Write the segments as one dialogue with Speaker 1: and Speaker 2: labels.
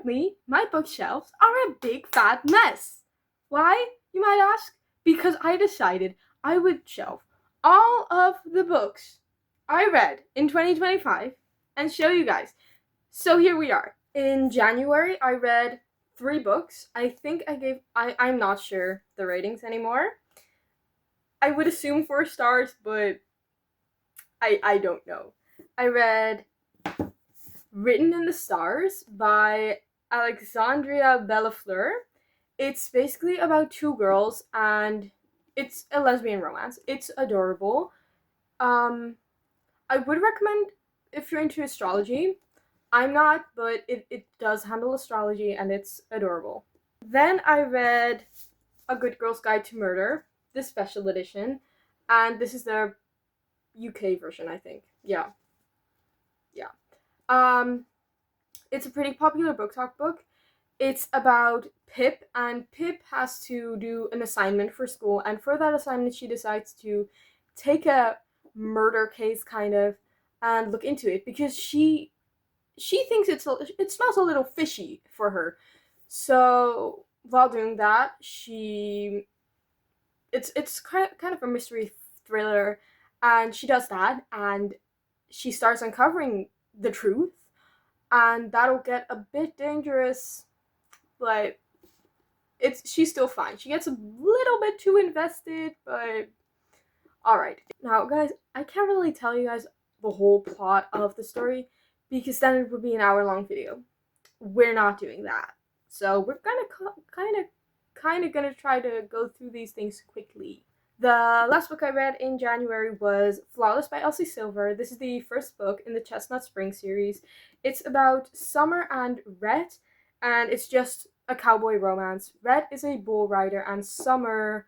Speaker 1: Currently, my bookshelves are a big fat mess. Why, you might ask? Because I decided I would shelve all of the books I read in 2025 and show you guys. So here we are. In January, I read 3 books. I'm not sure the ratings anymore. I would assume 4 stars, but I don't know. I read Written in the Stars by Alexandria Bellafleur. It's basically about 2 girls and it's a lesbian romance. It's adorable. I would recommend if you're into astrology. I'm not, but it does handle astrology and it's adorable. Then I read A Good Girl's Guide to Murder, the special edition, and this is the UK version, I think. Yeah. Um, it's a pretty popular book talk book. It's about Pip, and Pip has to do an assignment for school, and for that assignment, she decides to take a murder case kind of and look into it because she thinks it smells a little fishy for her. So while doing that, it's kind of a mystery thriller, and she does that, and she starts uncovering the truth, and that'll get a bit dangerous, but she's still fine. She gets a little bit too invested, but alright. Now, guys, I can't really tell you guys the whole plot of the story because then it would be an hour-long video. We're not doing that. So we're kind of gonna try to go through these things quickly. The last book I read in January was Flawless by Elsie Silver. This is the first book in the Chestnut Spring series. It's about Summer and Rhett, and it's just a cowboy romance. Rhett is a bull rider, and Summer,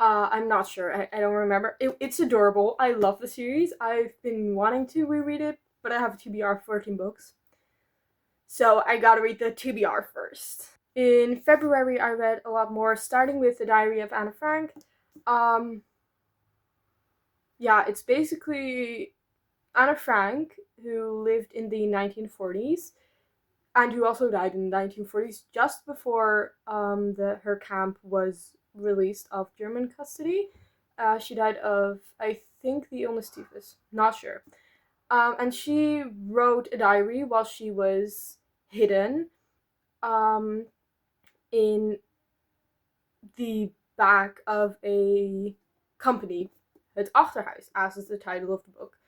Speaker 1: I'm not sure. I don't remember. It's adorable. I love the series. I've been wanting to reread it, but I have a TBR for 14 books. So I gotta read the TBR first. In February, I read a lot more, starting with The Diary of Anne Frank. Yeah, it's basically Anne Frank, who lived in the 1940s and who also died in the 1940s just before her camp was released of German custody. She died of, I think, the illness typhus. Not sure. And she wrote a diary while she was hidden in the back of a company, het Achterhuis, as is the title of the book.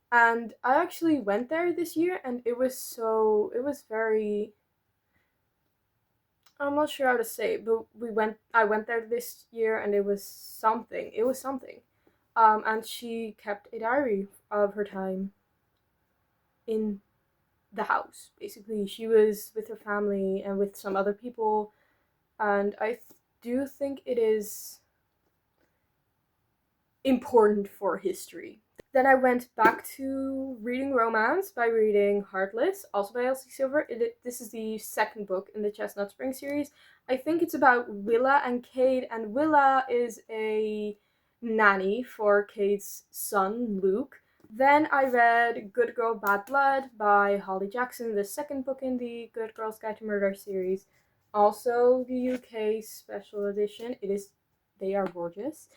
Speaker 1: And I actually went there this year, and it was very, I'm not sure how to say it, but I went there this year, and it was something. And she kept a diary of her time in the house. Basically, she was with her family and with some other people, and I do think it is important for history. Then I went back to reading romance by reading Heartless, also by Elsie Silver. This is the second book in the Chestnut Spring series. I think it's about Willa and Cade, and Willa is a nanny for Cade's son, Luke. Then I read Good Girl, Bad Blood by Holly Jackson, the second book in the Good Girl's Guide to Murder series. Also the UK special edition. They are gorgeous.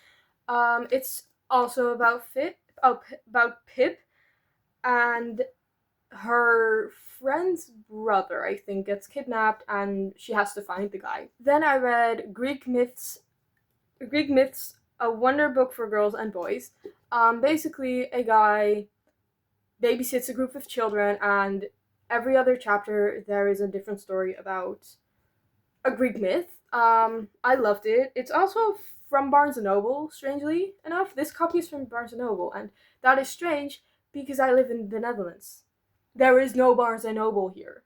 Speaker 1: It's also about Pip and her friend's brother, I think, gets kidnapped and she has to find the guy. Then I read Greek Myths, a wonder book for girls and boys. Basically, a guy babysits a group of children, and every other chapter there is a different story about a Greek myth. I loved it. It's also from Barnes & Noble, strangely enough. This copy is from Barnes & Noble, and that is strange because I live in the Netherlands. There is no Barnes & Noble here.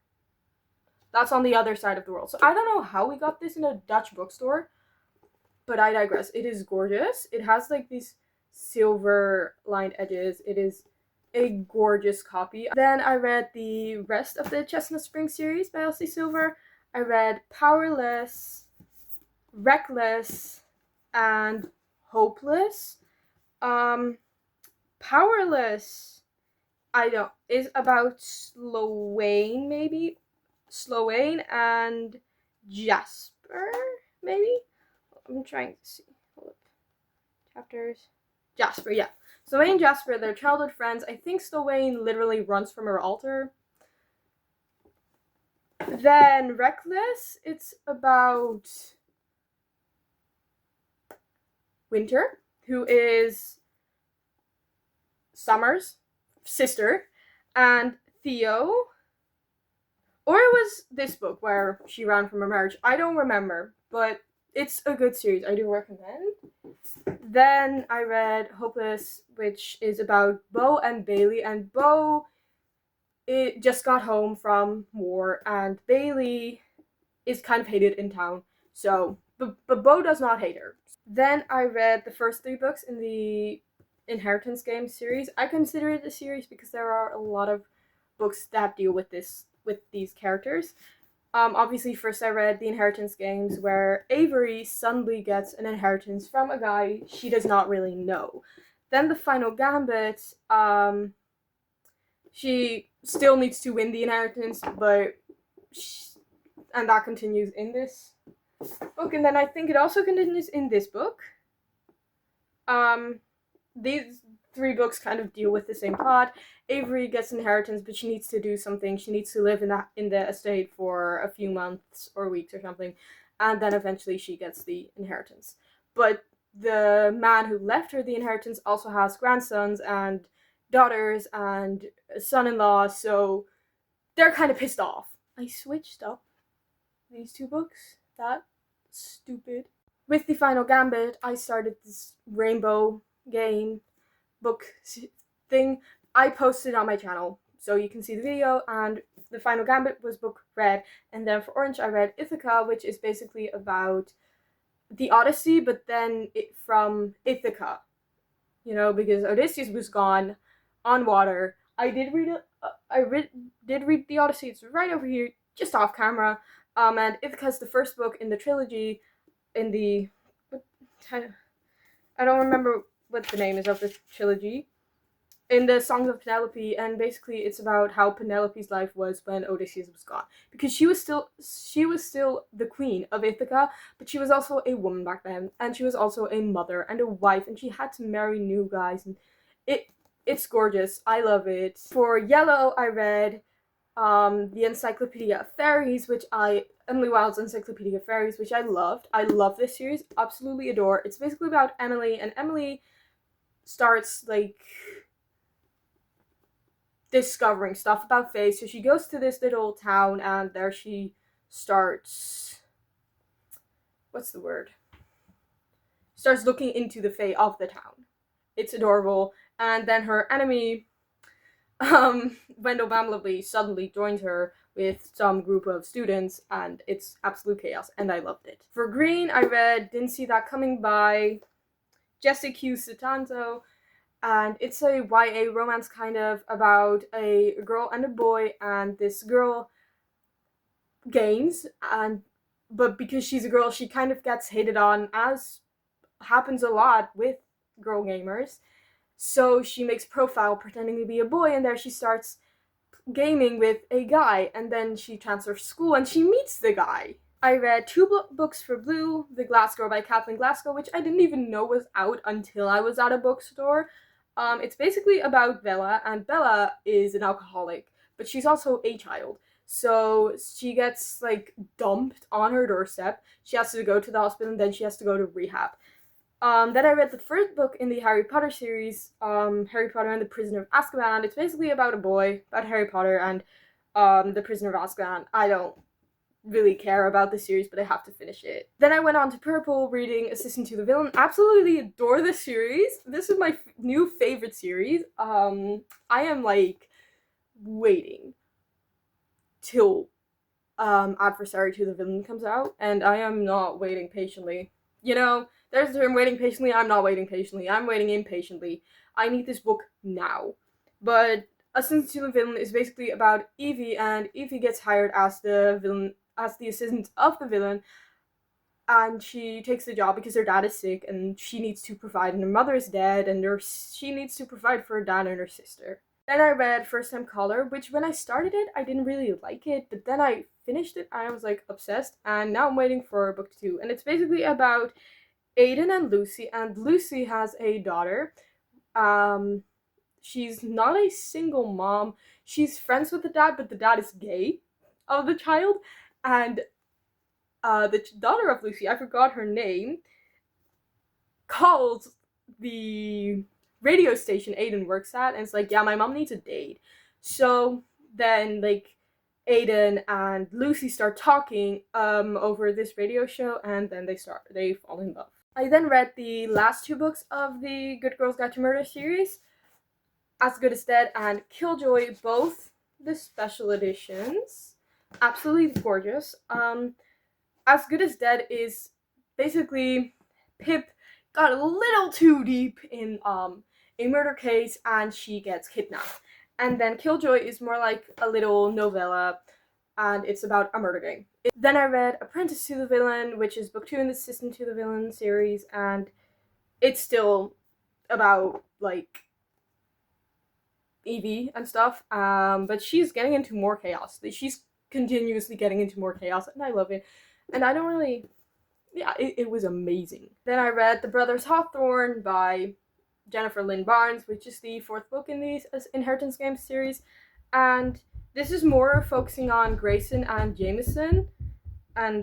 Speaker 1: That's on the other side of the world. So I don't know how we got this in a Dutch bookstore, but I digress. It is gorgeous. It has like these silver lined edges. It is a gorgeous copy. Then I read the rest of the Chestnut Spring series by Elsie Silver. I read Powerless, Reckless, and Hopeless. Powerless, is about Sloane, maybe. Sloane and Jasper, maybe? I'm trying to see. Hold up. Chapters. Jasper, yeah. Sloane and Jasper, they're childhood friends. I think Sloane literally runs from her altar. Then Reckless, it's about Winter, who is Summer's sister, and Theo. Or it was this book where she ran from her marriage. I don't remember, but it's a good series. I do recommend. Then I read Hopeless, which is about Bo and Bailey. And Bo just got home from war, and Bailey is kind of hated in town. So, but Bo does not hate her. Then I read the first 3 books in the Inheritance Games series. I consider it a series because there are a lot of books that deal with these characters. Obviously, first I read The Inheritance Games, where Avery suddenly gets an inheritance from a guy she does not really know. Then The Final Gambit, she still needs to win the inheritance, and that continues in this book. And then I think it also continues in this book. These 3 books kind of deal with the same plot. Avery gets inheritance, but she needs to do something. She needs to live in the estate for a few months or weeks or something, and then eventually she gets the inheritance. But the man who left her the inheritance also has grandsons and daughters and a son-in-law, so they're kind of pissed off. I switched up these 2 books. That's stupid. With The Final Gambit, I started this rainbow game book thing. I posted on my channel, so you can see the video, and The Final Gambit was book read. And then for Orange, I read Ithaca, which is basically about the Odyssey, but then from Ithaca, because Odysseus was gone on water. I did read it. Did read the Odyssey. It's right over here, just off camera. And Ithaca's the first book in the trilogy. I don't remember what the name is of the trilogy. In the Songs of Penelope, and basically it's about how Penelope's life was when Odysseus was gone, because she was still the queen of Ithaca, but she was also a woman back then, and she was also a mother and a wife, and she had to marry new guys, and it's gorgeous. I love it. For Yellow, I read the Encyclopedia of Fairies, Emily Wilde's Encyclopedia of Fairies, which I loved. I love this series, absolutely adore. It's basically about Emily, and Emily starts discovering stuff about fae. So she goes to this little town, and there she starts starts looking into the fae of the town. It's adorable. And then her enemy, Wendell Bamlovely, suddenly joins her with some group of students, and it's absolute chaos, and I loved it. For Green, I read Didn't See That Coming by Jesse Q. Sutanto, and it's a YA romance kind of about a girl and a boy, and this girl games, but because she's a girl, she kind of gets hated on, as happens a lot with girl gamers. So she makes a profile pretending to be a boy, and there she starts gaming with a guy, and then she transfers school and she meets the guy. I read 2 books for Blue, The Glass Girl by Kathleen Glasgow, which I didn't even know was out until I was at a bookstore. It's basically about Bella, and Bella is an alcoholic, but she's also a child. So she gets dumped on her doorstep. She has to go to the hospital, and then she has to go to rehab. Then I read the first book in the Harry Potter series, Harry Potter and the Prisoner of Azkaban. It's basically about a boy, about Harry Potter and the Prisoner of Azkaban. I don't really care about the series, but I have to finish it. Then I went on to Purple, reading Assistant to the Villain. Absolutely adore this series. This is my new favorite series. I am waiting till Adversary to the Villain comes out, and I am not waiting patiently. There's the term waiting patiently. I'm not waiting patiently. I'm waiting impatiently. I need this book now. But Assistant to the Villain is basically about Evie, and Evie gets hired as the assistant of the villain, and she takes the job because her dad is sick, and she needs to provide, and her mother is dead, and she needs to provide for her dad and her sister. Then I read First Time Caller, which when I started it, I didn't really like it, but then I finished it and I was like obsessed, and now I'm waiting for book 2. And it's basically about Aiden and Lucy has a daughter. Um, she's not a single mom. She's friends with the dad, but the dad is gay of the child. And the daughter of Lucy, I forgot her name, calls the radio station Aiden works at, and it's like, yeah, my mom needs a date. So then, like, Aiden and Lucy start talking over this radio show, and then they fall in love. I then read the last 2 books of the Good Girls Guide to Murder series, As Good as Dead and Killjoy, both the special editions. Absolutely gorgeous. As Good as Dead is basically Pip got a little too deep in a murder case and she gets kidnapped. And then Killjoy is more like a little novella, and it's about a murder game. Then I read Apprentice to the Villain, which is book 2 in the Assistant to the Villain series, and it's still about, like, Evie and stuff, but she's getting into more chaos. She's continuously getting into more chaos, and I love it. And I don't really... Yeah, it was amazing. Then I read The Brothers Hawthorne by Jennifer Lynn Barnes, which is the 4th book in the Inheritance Games series, and this is more focusing on Grayson and Jameson, and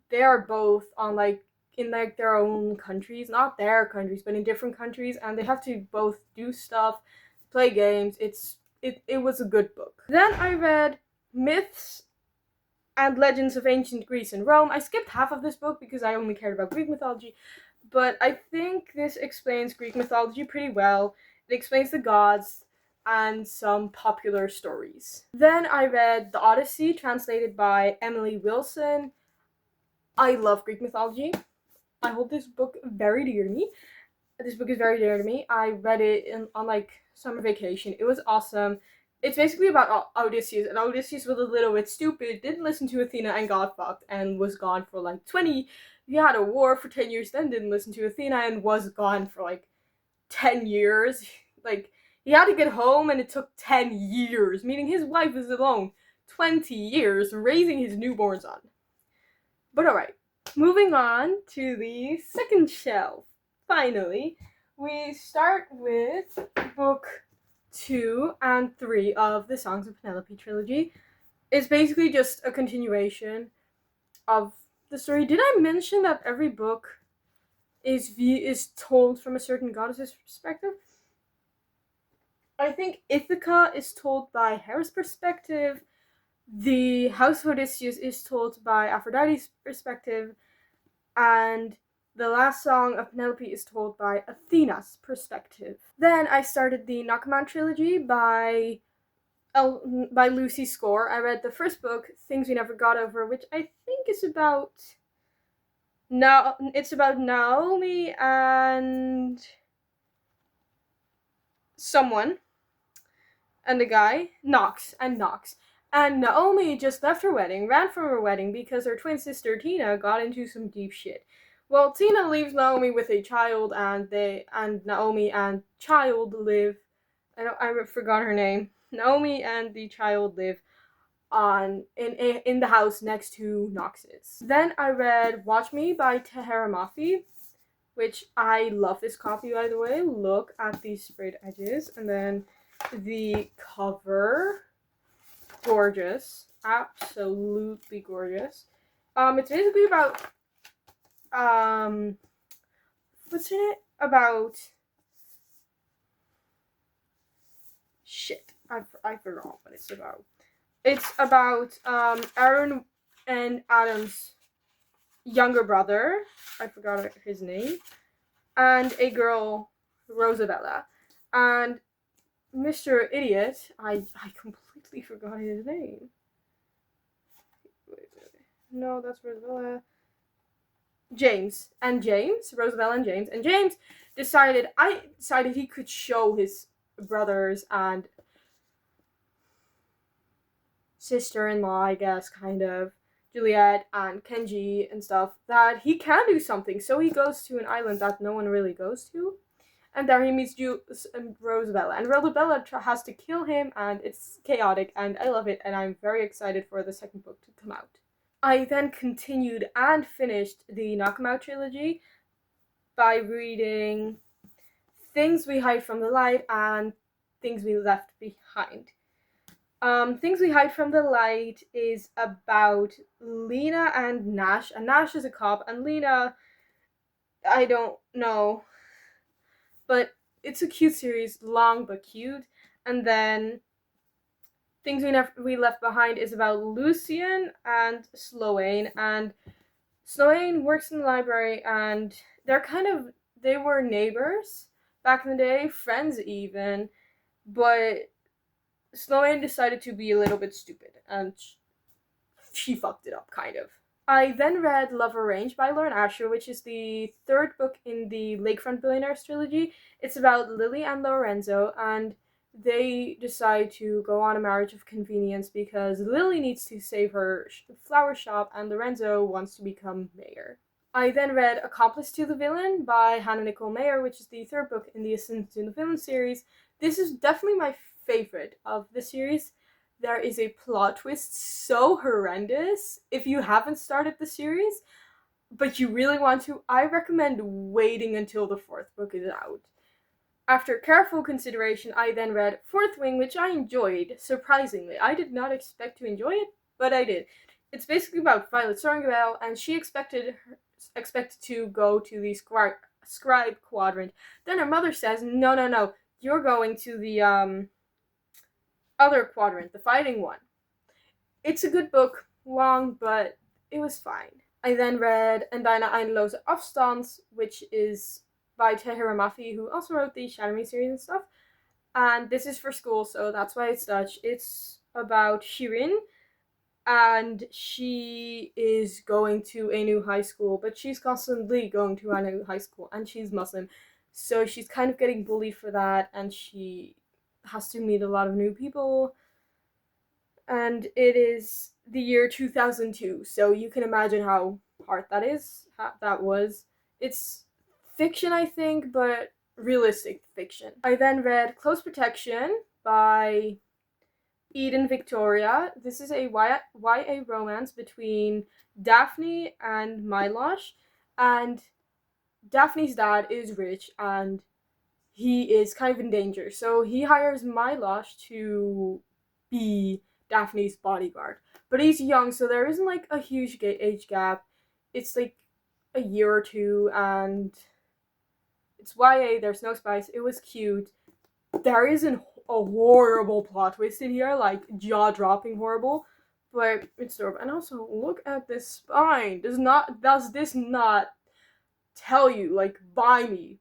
Speaker 1: they are both on, like, in, like, their own countries, not their countries, but in different countries, and they have to both do stuff, play games. It was a good book. Then I read Myths and Legends of Ancient Greece and Rome. I skipped half of this book because I only cared about Greek mythology, but I think this explains Greek mythology pretty well. It explains the gods and some popular stories. Then I read The Odyssey, translated by Emily Wilson. I love Greek mythology. I hold this book very dear to me. This book is very dear to me. I read it on, like, summer vacation. It was awesome. It's basically about Odysseus, and Odysseus was a little bit stupid, didn't listen to Athena, and got fucked, and was gone for, like, 20... He had a war for 10 years, then didn't listen to Athena, and was gone for, like, 10 years. Like, he had to get home, and it took 10 years, meaning his wife was alone 20 years, raising his newborn son. But alright, moving on to the second shelf. Finally, we start with book 2 and 3 of the Songs of Penelope trilogy. It's basically just a continuation of the story. Did I mention that every book is told from a certain goddess's perspective? I think Ithaca is told by Hera's perspective. The House of Odysseus is told by Aphrodite's perspective, and the last song of Penelope is told by Athena's perspective. Then I started the Nakamount trilogy by Lucy Score. I read the first book, Things We Never Got Over, which I think is about... No, it's about Naomi and someone, and the guy, Nox. And Naomi just left her wedding, ran from her wedding because her twin sister Tina got into some deep shit. Well, Tina leaves Naomi with a child, and Naomi and child live... I forgot her name. Naomi and the child live in the house next to Nox's. Then I read Watch Me by Tahera Mafi, which I love this copy, by the way. Look at these sprayed edges, and then the cover, gorgeous, absolutely gorgeous. It's basically about what's in it? About shit. I forgot what it's about. It's about Aaron and Adam's younger brother. I forgot his name. And a girl, Rosabella. And Mr. Idiot, I completely forgot his name. Wait. No, that's Rosabella. Rosabella and James. And James decided he could show his brothers and sister-in-law, I guess, kind of, Juliet and Kenji and stuff, that he can do something. So he goes to an island that no one really goes to, and there he meets Jules and Rosabella, and Rosabella has to kill him, and it's chaotic, and I love it, and I'm very excited for the second book to come out. I then continued and finished the Knock 'Em Out trilogy by reading Things We Hide from the Light and Things We Left Behind. Things We Hide from the Light is about Lena and Nash is a cop, and Lena, I don't know, but it's a cute series, long but cute. And then Things We Left Behind is about Lucien and Sloane, and Sloane works in the library, and they were neighbors back in the day, friends even, but Sloane decided to be a little bit stupid, and she fucked it up, kind of. I then read Love Arranged by Lauren Asher, which is the third book in the Lakefront Billionaires trilogy. It's about Lily and Lorenzo, and they decide to go on a marriage of convenience because Lily needs to save her flower shop and Lorenzo wants to become mayor. I then read Accomplice to the Villain by Hannah Nicole Mayer, which is the third book in the Ascent to the Villain series. This is definitely my favorite of the series. There is a plot twist so horrendous. If you haven't started the series, but you really want to, I recommend waiting until the fourth book is out. After careful consideration, I then read Fourth Wing, which I enjoyed, surprisingly. I did not expect to enjoy it, but I did. It's basically about Violet Somerville, and she expected to go to the scribe quadrant. Then her mother says, no, you're going to the other quadrant, the fighting one. It's a good book, long, but it was fine. I then read En bijna eindeloze afstand, which is by Tahira Mafi, who also wrote the Shadow Me series and stuff. And this is for school, so that's why it's Dutch. It's about Shirin, and she is going to a new high school, but she's constantly going to a new high school, and she's Muslim. So she's kind of getting bullied for that, and she has to meet a lot of new people. And it is the year 2002, so you can imagine how hard that was. It's fiction, I think, but realistic fiction. I then read Close Protection by Eden Victoria. This is a YA romance between Daphne and Milosh, and Daphne's dad is rich and he is kind of in danger, so he hires Milosh to be Daphne's bodyguard. But he's young, so there isn't like a huge age gap. It's like a year or two, and it's YA, there's no spice. It was cute. There isn't a horrible plot twist in here, like jaw-dropping horrible, but it's adorable. And also, look at this spine. Does this not tell you, like, buy me?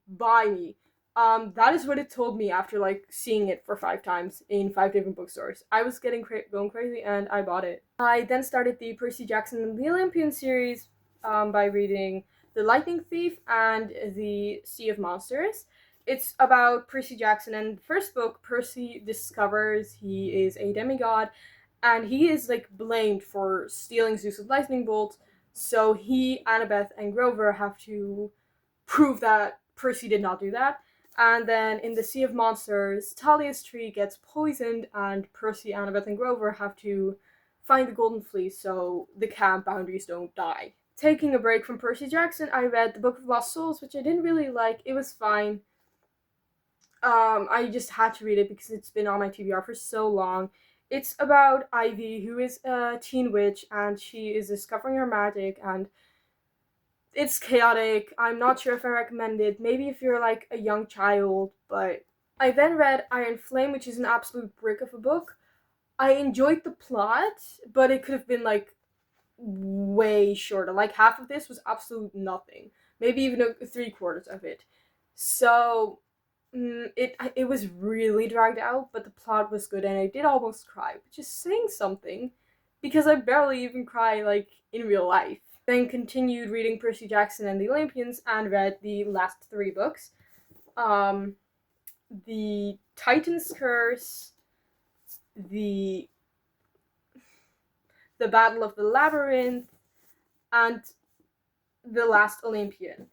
Speaker 1: That is what it told me after, like, seeing it for 5 times in 5 different bookstores. I was going crazy, and I bought it. I then started the Percy Jackson and the Olympian series by reading The Lightning Thief and The Sea of Monsters. It's about Percy Jackson, and the first book, Percy discovers he is a demigod, and he is, like, blamed for stealing Zeus' lightning bolt, so he, Annabeth, and Grover have to prove that Percy did not do that. And then in the Sea of Monsters, Talia's tree gets poisoned, and Percy, Annabeth, and Grover have to find the Golden Fleece so the camp boundaries don't die. Taking a break from Percy Jackson, I read The Book of Lost Souls, which I didn't really like. It was fine. I just had to read it because it's been on my TBR for so long. It's about Ivy, who is a teen witch, and she is discovering her magic, and it's chaotic. I'm not sure if I recommend it. Maybe if you're like a young child, but I then read Iron Flame, which is an absolute brick of a book. I enjoyed the plot, but it could have been like way shorter. Like half of this was absolute nothing. Maybe even 3/4 of it. So it was really dragged out, but the plot was good, and I did almost cry, which is saying something, because I barely even cry like in real life. Then continued reading Percy Jackson and the Olympians and read the last 3 books. The Titan's Curse, the Battle of the Labyrinth, and The Last Olympian.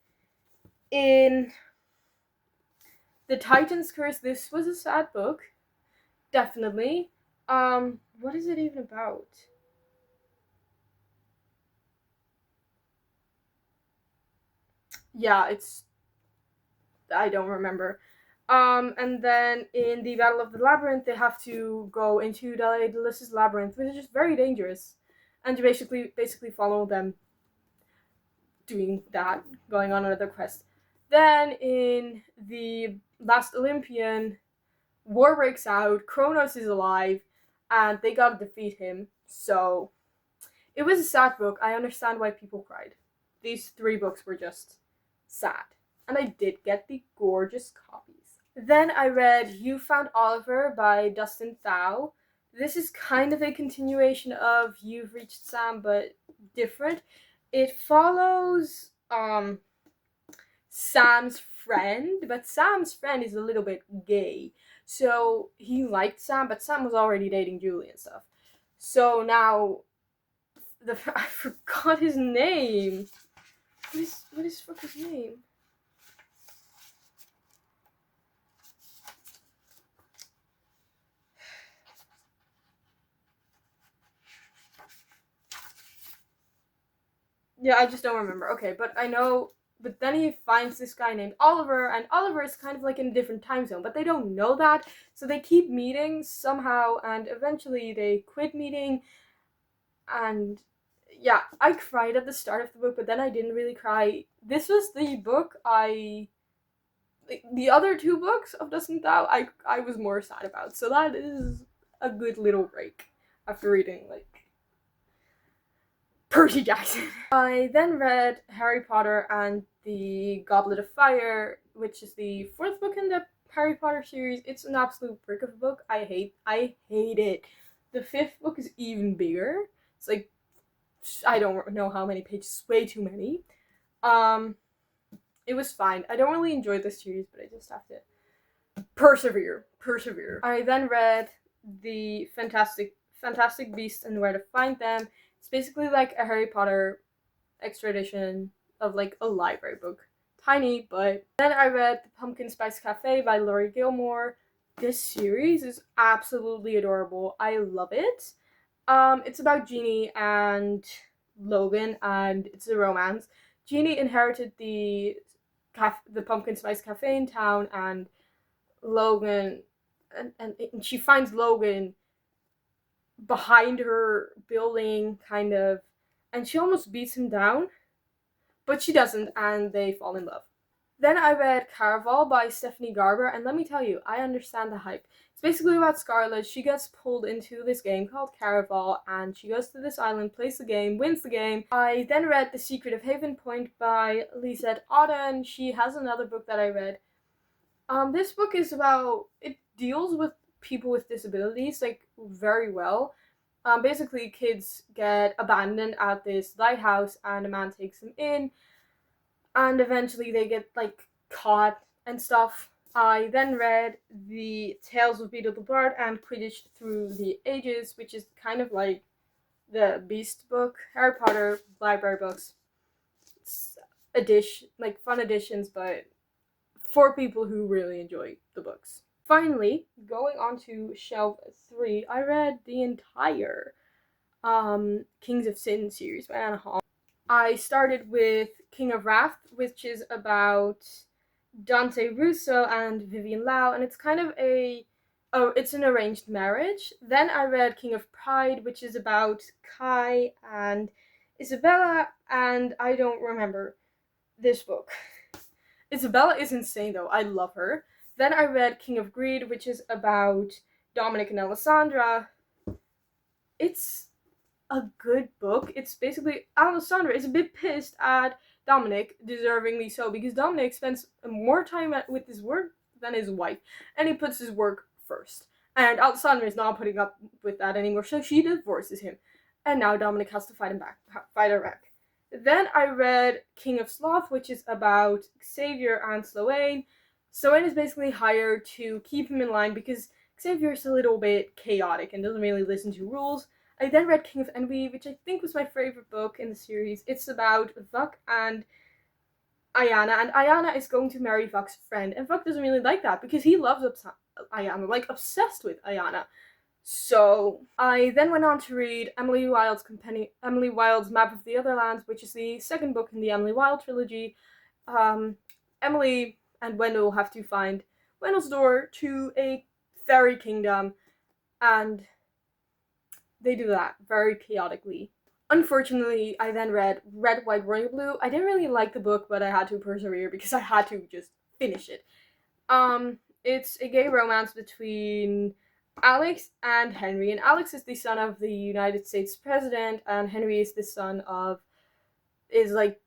Speaker 1: In The Titan's Curse, this was a sad book, definitely. What is it even about? Yeah, it's I don't remember. And then in the Battle of the Labyrinth, they have to go into the Daedalus' labyrinth, which is just very dangerous, and you basically follow them doing that, going on another quest. Then in the Last Olympian, war breaks out. Kronos is alive, and they gotta defeat him. So it was a sad book. I understand why people cried. These three books were just sad. And I did get the gorgeous copies. Then I read You Found Oliver by Dustin Thau. This is kind of a continuation of You've Reached Sam, but different. It follows Sam's friend, but Sam's friend is a little bit gay. So he liked Sam, but Sam was already dating Julie and stuff. So now I forgot his name. What is fuck name? Yeah, I just don't remember. Okay, but I know. But then he finds this guy named Oliver, and Oliver is kind of like in a different time zone, but they don't know that, so they keep meeting somehow, and eventually they quit meeting. And yeah, I cried at the start of the book, but then I didn't really cry. This was the book the other two books of Dustin Thou I was more sad about. So that is a good little break after reading like Percy Jackson. I then read Harry Potter and the Goblet of Fire, which is the fourth book in the Harry Potter series. It's an absolute brick of a book. I hate it. The fifth book is even bigger. It's like I don't know how many pages, way too many. It was fine. I don't really enjoy this series, but I just have to persevere. I then read the Fantastic Beasts and Where to Find Them. It's basically like a Harry Potter extra edition of like a library book. Tiny, but then I read The Pumpkin Spice Cafe by Laurie Gilmore. This series is absolutely adorable. I love it. It's about Jeannie and Logan, and it's a romance. Jeannie inherited the Pumpkin Spice Cafe in town, and Logan, and she finds Logan behind her building, kind of, and she almost beats him down, but she doesn't, and they fall in love. Then I read Caraval by Stephanie Garber, and let me tell you, I understand the hype. It's basically about Scarlet. She gets pulled into this game called Caraval, and she goes to this island, plays the game, wins the game. I then read The Secret of Haven Point by Lisette Auden. She has another book that I read. This book is about, it deals with people with disabilities, like, very well. Basically, kids get abandoned at this lighthouse, and a man takes them in, and eventually they get like caught and stuff. I then read the Tales of Beedle the Bard and Quidditch Through the Ages, which is kind of like the Beast book, Harry Potter library books. It's like fun editions, but for people who really enjoy the books. Finally, going on to shelf 3, I read the entire Kings of Sin series by Anna Hall. I started with King of Wrath, which is about Dante Russo and Vivian Lau, and it's kind of it's an arranged marriage. Then I read King of Pride, which is about Kai and Isabella, and I don't remember this book. Isabella is insane though, I love her. Then I read King of Greed, which is about Dominic and Alessandra. It's a good book. It's basically Alessandra is a bit pissed at Dominic, deservingly so, because Dominic spends more time with his work than his wife, and he puts his work first. And Alessandra is not putting up with that anymore, so she divorces him, and now Dominic has to fight her back. Then I read King of Sloth, which is about Xavier and Sloane. Sloane is basically hired to keep him in line because Xavier is a little bit chaotic and doesn't really listen to rules. I then read King of Envy, which I think was my favorite book in the series. It's about Vuk and Ayana, and Ayana is going to marry Vuk's friend, and Vuk doesn't really like that because he loves Ayana, like obsessed with Ayana. So I then went on to read Emily Wilde's Map of the Otherlands, which is the second book in the Emily Wilde trilogy. Emily and Wendell have to find Wendell's door to a fairy kingdom, and they do that very chaotically. Unfortunately, I then read Red, White, Royal Blue. I didn't really like the book, but I had to persevere because I had to just finish it. It's a gay romance between Alex and Henry, and Alex is the son of the United States president, and Henry is the son of is like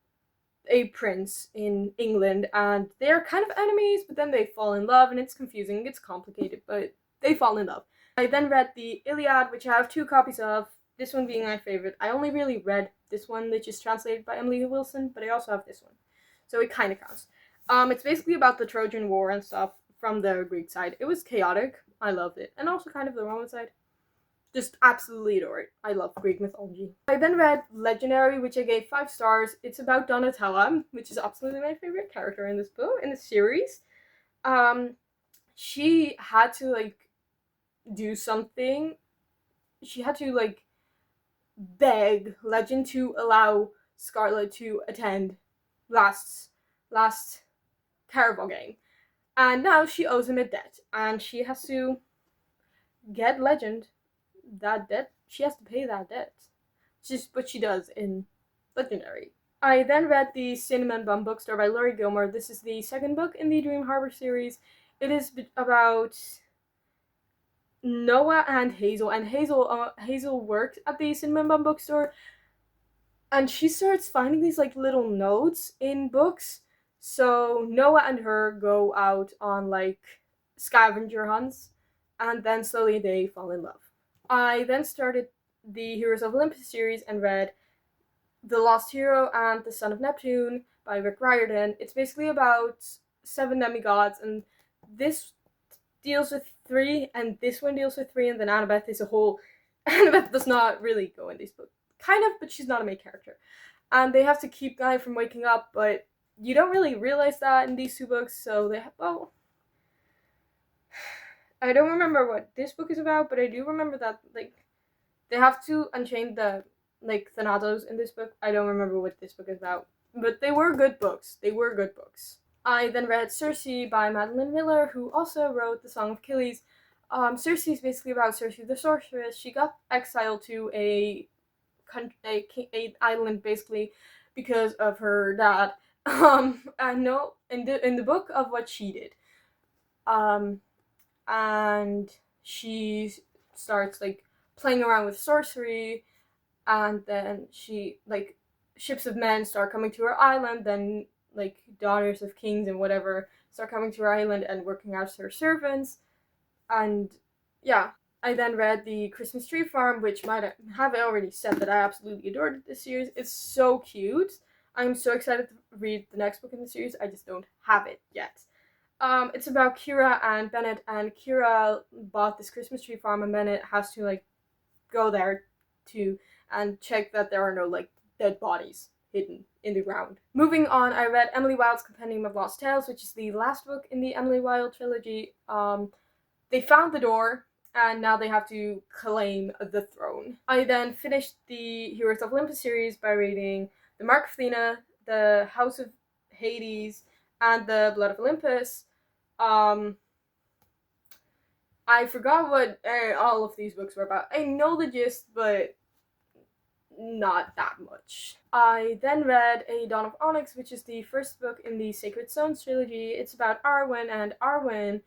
Speaker 1: a prince in England, and they're kind of enemies, but then they fall in love, and it's confusing, it's complicated, but they fall in love. I then read the Iliad, which I have 2 copies of, this one being my favorite. I only really read this one, which is translated by Emily Wilson, but I also have this one, so it kind of counts. It's basically about the Trojan War and stuff from the Greek side. It was chaotic, I loved it, and also kind of the Roman side. Just absolutely adore it. I love Greek mythology. I then read Legendary, which I gave 5 stars. It's about Donatella, which is absolutely my favorite character in this book, in the series. She had to do something. She had to beg Legend to allow Scarlet to attend last Caraval game. And now she owes him a debt, and she has to get Legend that debt. She has to pay that debt. Just what she does in Legendary. I then read the Cinnamon Bun Bookstore by Laurie Gilmore. This is the second book in the Dream Harbor series. It is about Noah and Hazel, and Hazel works at the Cinnamon Bun Bookstore, and she starts finding these little notes in books. So Noah and her go out on scavenger hunts, and then slowly they fall in love. I then started the Heroes of Olympus series and read The Lost Hero and The Son of Neptune by Rick Riordan. It's basically about 7 demigods, and this deals with 3, and this one deals with 3, and then Annabeth is a whole... Annabeth does not really go in this book. Kind of, but she's not a main character. And they have to keep Guy from waking up, but you don't really realize that in these 2 books, so they have... Well, I don't remember what this book is about, but I do remember that, they have to unchain the, Thanatos in this book. I don't remember what this book is about, but they were good books. I then read Circe by Madeline Miller, who also wrote The Song of Achilles. Circe is basically about Circe the sorceress. She got exiled to a island, basically, because of her dad. I know in the book of what she did. And she starts playing around with sorcery, and then she ships of men start coming to her island, then daughters of kings and whatever start coming to her island and working as her servants. And yeah, I then read The Christmas Tree Farm, which might have already said that I absolutely adored this series. It's so cute. I'm so excited to read the next book in the series. I just don't have it yet. It's about Kira and Bennett, and Kira bought this Christmas tree farm, and Bennett has to go there and check that there are no dead bodies hidden in the ground. Moving on, I read Emily Wilde's Compendium of Lost Tales, which is the last book in the Emily Wilde trilogy. They found the door, and now they have to claim the throne. I then finished the Heroes of Olympus series by reading The Mark of Athena, The House of Hades, and The Blood of Olympus. I forgot what all of these books were about. I know the gist, but not that much. I then read A Dawn of Onyx, which is the first book in the Sacred Stones trilogy. It's about Arwen, and Arwen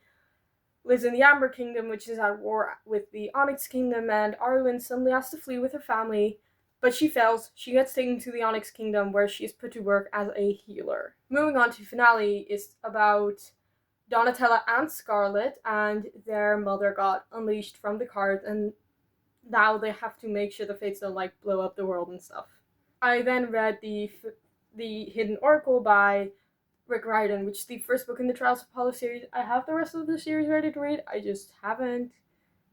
Speaker 1: lives in the Amber Kingdom, which is at war with the Onyx Kingdom, and Arwen suddenly has to flee with her family, but she fails. She gets taken to the Onyx Kingdom, where she is put to work as a healer. Moving on to finale is about Donatella and Scarlet, and their mother got unleashed from the cards, and now they have to make sure the Fates don't blow up the world and stuff. I then read the Hidden Oracle by Rick Riordan, which is the first book in the Trials of Apollo series. I have the rest of the series ready to read. I just haven't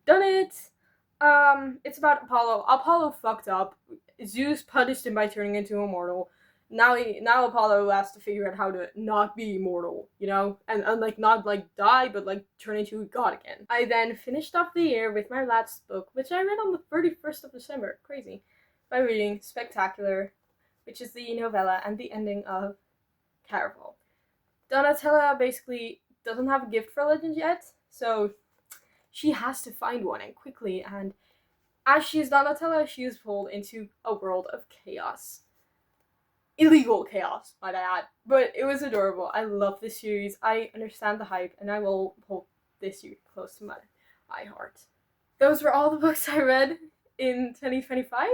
Speaker 1: done it. It's about Apollo. Apollo fucked up. Zeus punished him by turning into a mortal. now Apollo has to figure out how to not be immortal, and like not like die, but like turn into a god again. I then finished off the year with my last book, which I read on the 31st of December, crazy, by reading Spectacular, which is the novella and the ending of Caraval. Donatella basically doesn't have a gift for legends yet, so she has to find one, and quickly, and as she is Donatella, she is pulled into a world of chaos. Illegal chaos, might I add. But it was adorable. I love this series. I understand the hype, and I will hold this series close to my heart. Those were all the books I read in 2025.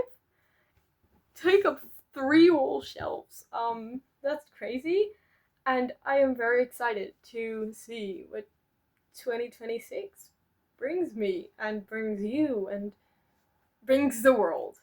Speaker 1: Take up 3 whole shelves. That's crazy. And I am very excited to see what 2026 brings me, and brings you, and brings the world.